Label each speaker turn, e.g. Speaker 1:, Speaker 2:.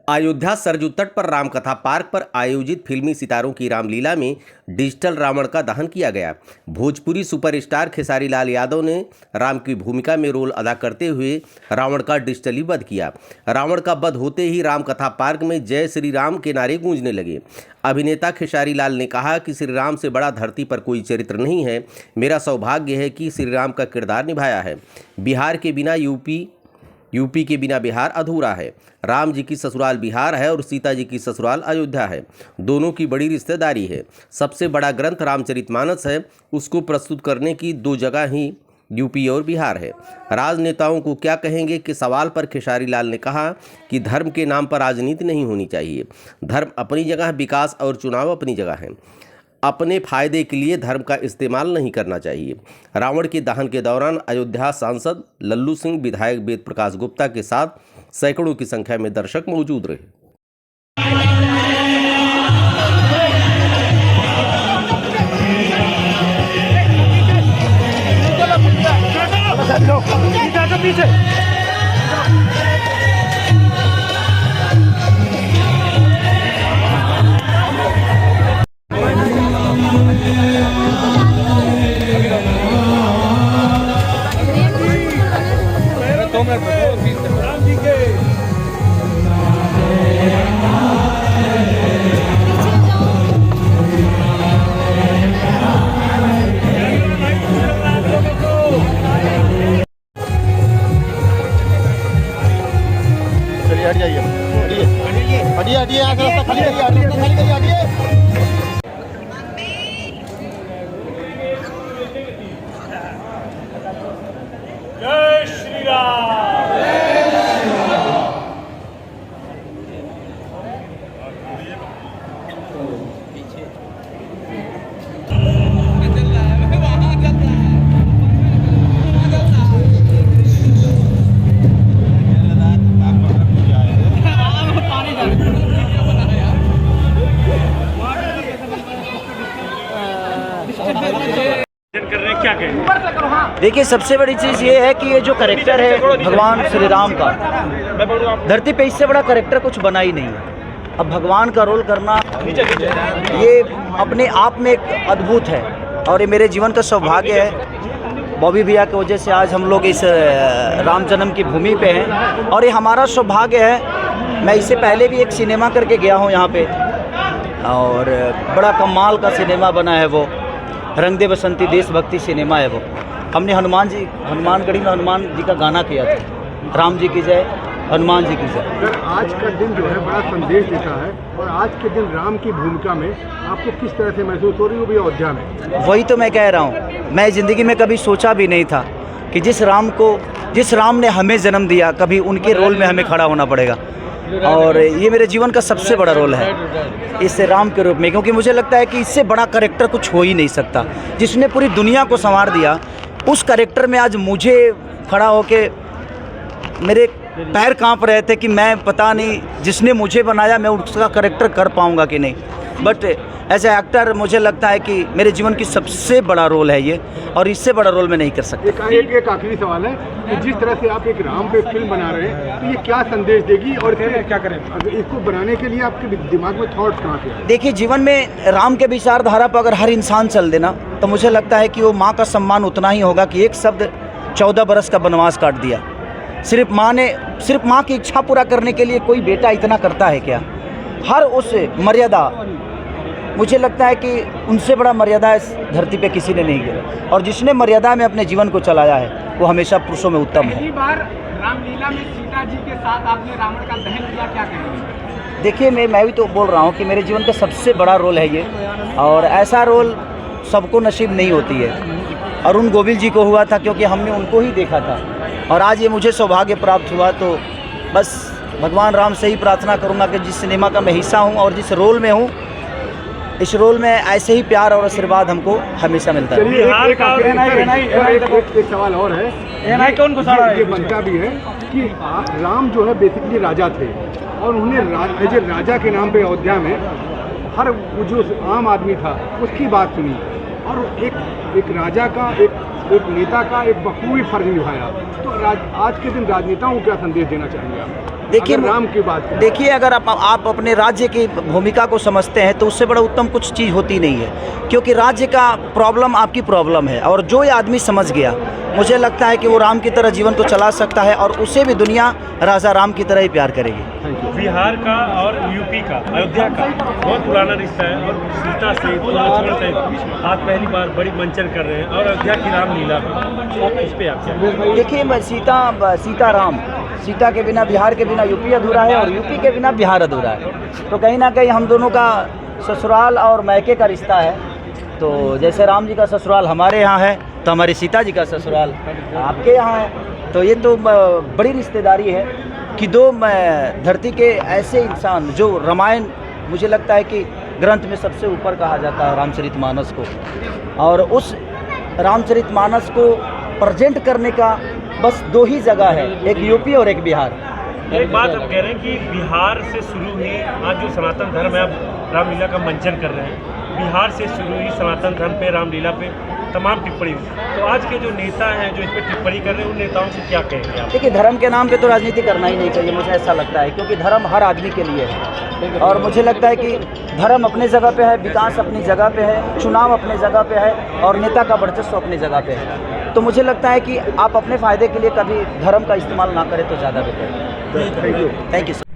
Speaker 1: अयोध्या सरजू तट पर रामकथा पार्क पर आयोजित फिल्मी सितारों की रामलीला में डिजिटल रावण का दहन किया गया। भोजपुरी सुपरस्टार खेसारी लाल यादव ने राम की भूमिका में रोल अदा करते हुए रावण का डिजिटली वध किया। रावण का वध होते ही रामकथा पार्क में जय श्री राम के नारे गूंजने लगे। अभिनेता खेसारी लाल ने कहा कि श्री राम से बड़ा धरती पर कोई चरित्र नहीं है। मेरा सौभाग्य है कि श्री राम का किरदार निभाया है। बिहार के बिना यूपी के बिना बिहार अधूरा है। राम जी की ससुराल बिहार है और सीता जी की ससुराल अयोध्या है। दोनों की बड़ी रिश्तेदारी है। सबसे बड़ा ग्रंथ रामचरितमानस है। उसको प्रस्तुत करने की दो जगह ही यूपी और बिहार है। राजनेताओं को क्या कहेंगे के सवाल पर खेसारी लाल ने कहा कि धर्म के नाम पर राजनीति नहीं होनी चाहिए। धर्म अपनी जगह, विकास और चुनाव अपनी जगह है। अपने फायदे के लिए धर्म का इस्तेमाल नहीं करना चाहिए। रावण के दहन के दौरान अयोध्या सांसद लल्लू सिंह, विधायक वेद प्रकाश गुप्ता के साथ सैकड़ों की संख्या में दर्शक मौजूद रहे।
Speaker 2: हट जाइए, हटिए हटिए, यहाँ से रास्ता खाली करिए, खाली करिए, हटिए।
Speaker 3: जय श्री राम। क्या कहें?
Speaker 4: देखिए, सबसे बड़ी चीज़ ये है कि ये जो कैरेक्टर है भगवान श्री राम का, धरती पे इससे बड़ा कैरेक्टर कुछ बना ही नहीं है। अब भगवान का रोल करना ये अपने आप में एक अद्भुत है और ये मेरे जीवन का सौभाग्य है। बॉबी भैया की वजह से आज हम लोग इस राम जन्म की भूमि पे हैं और ये हमारा सौभाग्य है। मैं इससे पहले भी एक सिनेमा करके गया हूँ यहाँ पे और बड़ा कमाल का सिनेमा बना है। वो रंग दे बसंती देशभक्ति सिनेमा है। वो हमने हनुमानगढ़ी में हनुमान जी का गाना किया था, राम जी की जय, हनुमान जी की जय।
Speaker 2: आज का दिन जो है बड़ा संदेश देता है और आज के दिन राम की भूमिका में आपको किस तरह से महसूस हो रही है वो अयोध्या में?
Speaker 4: वही तो मैं कह रहा हूँ, मैं ज़िंदगी में कभी सोचा भी नहीं था कि जिस राम ने हमें जन्म दिया, कभी उनके रोल में हमें खड़ा होना पड़ेगा। और ये मेरे जीवन का सबसे बड़ा रोल है इस राम के रूप में, क्योंकि मुझे लगता है कि इससे बड़ा कैरेक्टर कुछ हो ही नहीं सकता। जिसने पूरी दुनिया को संवार दिया, उस कैरेक्टर में आज मुझे खड़ा होके मेरे पैर कांप रहे थे कि मैं पता नहीं जिसने मुझे बनाया मैं उसका कैरेक्टर कर पाऊंगा कि नहीं। बट एज ए एक्टर मुझे लगता है कि मेरे जीवन की सबसे बड़ा रोल है ये, और इससे बड़ा रोल मैं नहीं कर सकता।
Speaker 2: एक आखिरी सवाल है कि जिस तरह से आप एक राम पे फिल्म बना रहे हैं तो ये क्या संदेश देगी और क्या करें इसको बनाने के लिए आपके दिमाग में थॉट कहाँ से? देखिए,
Speaker 4: जीवन में राम के विचारधारा पर अगर हर इंसान चल देना तो मुझे लगता है कि वो माँ का सम्मान उतना ही होगा कि एक शब्द 14 बरस का वनवास काट दिया। सिर्फ माँ की इच्छा पूरा करने के लिए कोई बेटा इतना करता है क्या? हर उस मर्यादा, मुझे लगता है कि उनसे बड़ा मर्यादा इस धरती पे किसी ने नहीं किया, और जिसने मर्यादा में अपने जीवन को चलाया है वो हमेशा पुरुषों में उत्तम है।
Speaker 3: पहली बार रामलीला में सीता जी के साथ आपने रावण का दहन किया, क्या कहेंगे?
Speaker 4: देखिए, मैं भी तो बोल रहा हूँ कि मेरे जीवन का सबसे बड़ा रोल है ये, और ऐसा रोल सबको नसीब नहीं होती है। अरुण गोविल जी को हुआ था क्योंकि हमने उनको ही देखा था, और आज ये मुझे सौभाग्य प्राप्त हुआ। तो बस भगवान राम से ही प्रार्थना करूँगा कि जिस सिनेमा का मैं हिस्सा हूँ और जिस रोल में हूँ, इस रोल में ऐसे ही प्यार और आशीर्वाद हमको हमेशा मिलता है।
Speaker 2: एक सवाल और है,
Speaker 3: कौन
Speaker 2: ये बनता भी है कि राम जो है बेसिकली राजा थे और उन्हें राजा के नाम पे अयोध्या में हर जो आम आदमी था उसकी बात सुनी और एक राजा का एक नेता का एक बखूबी फर्ज निभाया। तो आज के दिन राजनेताओं को क्या संदेश देना चाहेंगे आप?
Speaker 4: देखिए
Speaker 2: अगर राम की बात करें।
Speaker 4: देखिए, अगर आप अपने राज्य की भूमिका को समझते हैं तो उससे बड़ा उत्तम कुछ चीज़ होती नहीं है, क्योंकि राज्य का प्रॉब्लम आपकी प्रॉब्लम है, और जो ये आदमी समझ गया, मुझे लगता है कि वो राम की तरह जीवन को चला सकता है और उसे भी दुनिया राजा राम की तरह ही प्यार करेगी।
Speaker 5: बिहार का और यूपी का, अयोध्या का बहुत पुराना रिश्ता है, और सीता से लक्ष्मण से आज पहली बार बड़ी मंचन कर रहे हैं, और अयोध्या की रामलीला इस पे आप क्या?
Speaker 4: देखिए, मैं सीता राम, सीता के बिना बिहार के बिना यूपी अधूरा है, और यूपी के बिना बिहार अधूरा है। तो कहीं ना कहीं हम दोनों का ससुराल और मैके का रिश्ता है। तो जैसे राम जी का ससुराल हमारे यहाँ है, तो हमारी सीता जी का ससुराल आपके यहाँ है। तो ये तो बड़ी रिश्तेदारी है कि दो धरती के ऐसे इंसान, जो रामायण मुझे लगता है कि ग्रंथ में सबसे ऊपर कहा जाता है रामचरितमानस को, और उस रामचरितमानस को प्रेजेंट करने का बस दो ही जगह है, एक यूपी और एक बिहार।
Speaker 5: एक बात आप कह रहे हैं कि बिहार से शुरू हुई, आज जो सनातन धर्म है, आप रामलीला का मंचन कर रहे हैं, बिहार से शुरू हुई सनातन धर्म पे, रामलीला पे तमाम टिप्पणी हुई। तो आज के जो नेता हैं जो इस पर टिप्पणी कर रहे हैं, उन नेताओं को क्या कहेंगे आप?
Speaker 4: देखिए, धर्म के नाम पे तो राजनीति करना ही नहीं चाहिए, मुझे ऐसा लगता है, क्योंकि धर्म हर आदमी के लिए है, और मुझे लगता है कि धर्म अपनी जगह पे है, विकास अपनी जगह पे है, चुनाव अपनी जगह पे है, और नेता का वर्चस्व अपनी जगह पे है। तो मुझे लगता है कि आप अपने फ़ायदे के लिए कभी धर्म का इस्तेमाल ना करें तो ज़्यादा बेहतर है। Thank you sir.